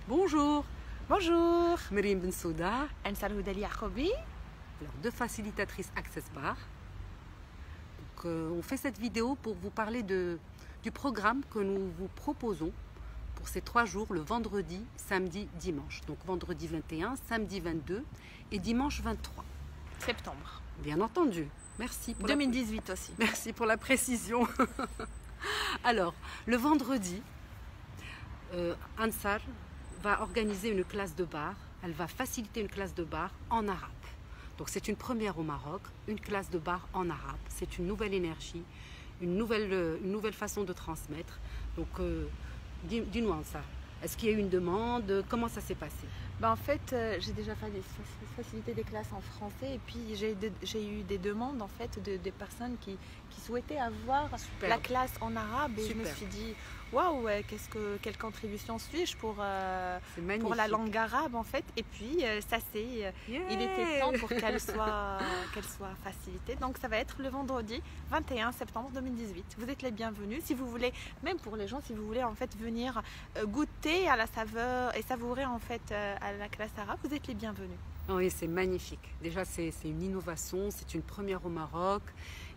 Bonjour, Bonjour, Myriam Bensouda, Ansar Houdali Yacoubi. alors deux facilitatrices Access Bar. Donc, on fait cette vidéo pour vous parler du programme que nous vous proposons pour ces 3 jours, le vendredi, samedi, dimanche. Donc vendredi 21, samedi 22 et dimanche 23. Septembre. Bien entendu, merci. Pour 2018 aussi. Merci pour la précision. Alors, le vendredi, Ansar va organiser une classe de bar. Elle va faciliter une classe de bar en arabe. Donc c'est une première au Maroc, une classe de bar en arabe. C'est une nouvelle énergie, une nouvelle façon de transmettre. Donc dis-nous Ansar, est-ce qu'il y a eu une demande? Comment ça s'est passé? En fait, j'ai déjà facilité des classes en français et puis j'ai eu des demandes en fait des personnes qui souhaitaient avoir la classe en arabe et je me suis dit waouh, quelle contribution suis-je pour la langue arabe en fait, et puis il était temps pour qu'elle soit facilitée. Donc ça va être le vendredi 21 septembre 2018. Vous êtes les bienvenus si vous voulez, même pour les gens, si vous voulez en fait venir goûter à la saveur et savourer en fait à la classe arabe, vous êtes les bienvenus. Oui, c'est magnifique. Déjà, c'est une innovation, c'est une première au Maroc.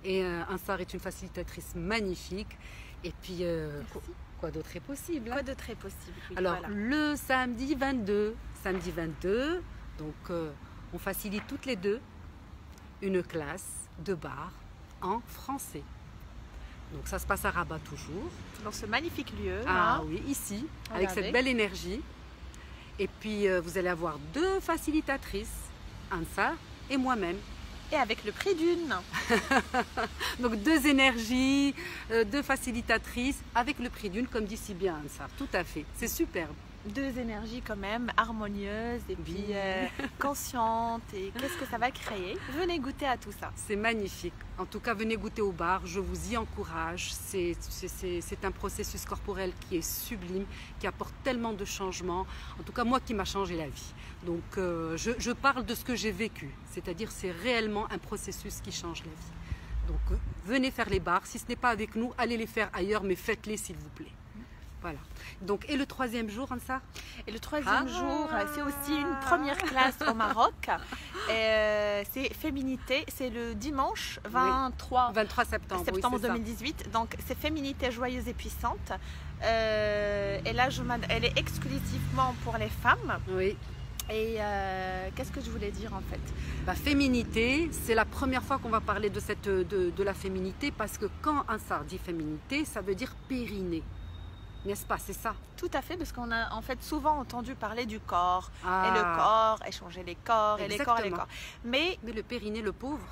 Et Ansar est une facilitatrice magnifique. Et puis, quoi d'autre est possible? Quoi d'autre est possible? Oui, alors, voilà. le samedi 22, donc on facilite toutes les deux une classe de bar en français. Donc, ça se passe à Rabat toujours. Dans ce magnifique lieu. Ah oui, ici, avec cette belle énergie. Et puis, vous allez avoir 2 facilitatrices, Ansar et moi-même. Et avec le prix d'une. Donc 2 énergies, 2 facilitatrices, avec le prix d'une, comme dit si bien Ansar. Tout à fait, c'est superbe. 2 énergies quand même, harmonieuses et puis conscientes. Et qu'est-ce que ça va créer? Venez goûter à tout ça. C'est magnifique. En tout cas, venez goûter au bar, je vous y encourage. C'est un processus corporel qui est sublime, qui apporte tellement de changements. En tout cas, moi qui m'a changé la vie. Donc, je parle de ce que j'ai vécu. C'est-à-dire, c'est réellement un processus qui change la vie. Donc, venez faire les bars. Si ce n'est pas avec nous, allez les faire ailleurs, mais faites-les s'il vous plaît. Voilà. Donc, et le 3e jour, Ansar? Et le 3e jour, c'est aussi une première classe au Maroc. C'est féminité, c'est le dimanche 23 septembre 2018. Donc, c'est féminité joyeuse et puissante. Et là, elle est exclusivement pour les femmes. Oui. Et qu'est-ce que je voulais dire en fait? Féminité, c'est la première fois qu'on va parler de la féminité, parce que quand Ansar dit féminité, ça veut dire périnée. N'est-ce pas, c'est ça? Tout à fait, parce qu'on a en fait souvent entendu parler du corps, et le corps, échanger les corps, et les corps, et les corps. Mais le périnée, le pauvre.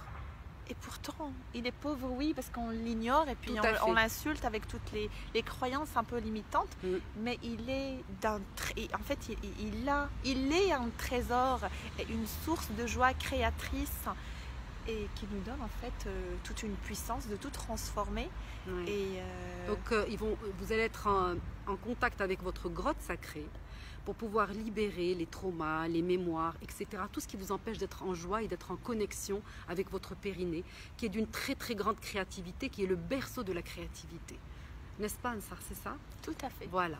Et pourtant, il est pauvre, oui, parce qu'on l'ignore, et puis on l'insulte avec toutes les croyances un peu limitantes, mais il est en fait, il est un trésor et une source de joie créatrice, et qui nous donne en fait toute une puissance de tout transformer. Oui. Et donc vous allez être en contact avec votre grotte sacrée pour pouvoir libérer les traumas, les mémoires, etc. Tout ce qui vous empêche d'être en joie et d'être en connexion avec votre périnée, qui est d'une très très grande créativité, qui est le berceau de la créativité. N'est-ce pas, Ansar, c'est ça? Tout à fait. Voilà.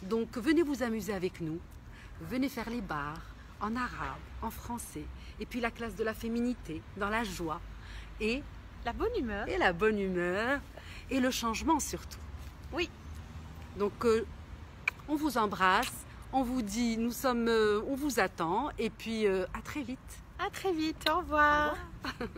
Donc venez vous amuser avec nous, venez faire les bars en arabe, en français, et puis la classe de la féminité, dans la joie et la bonne humeur. Et la bonne humeur et le changement surtout. Oui. Donc on vous embrasse, on vous dit, on vous attend, et puis à très vite. À très vite, au revoir. Au revoir.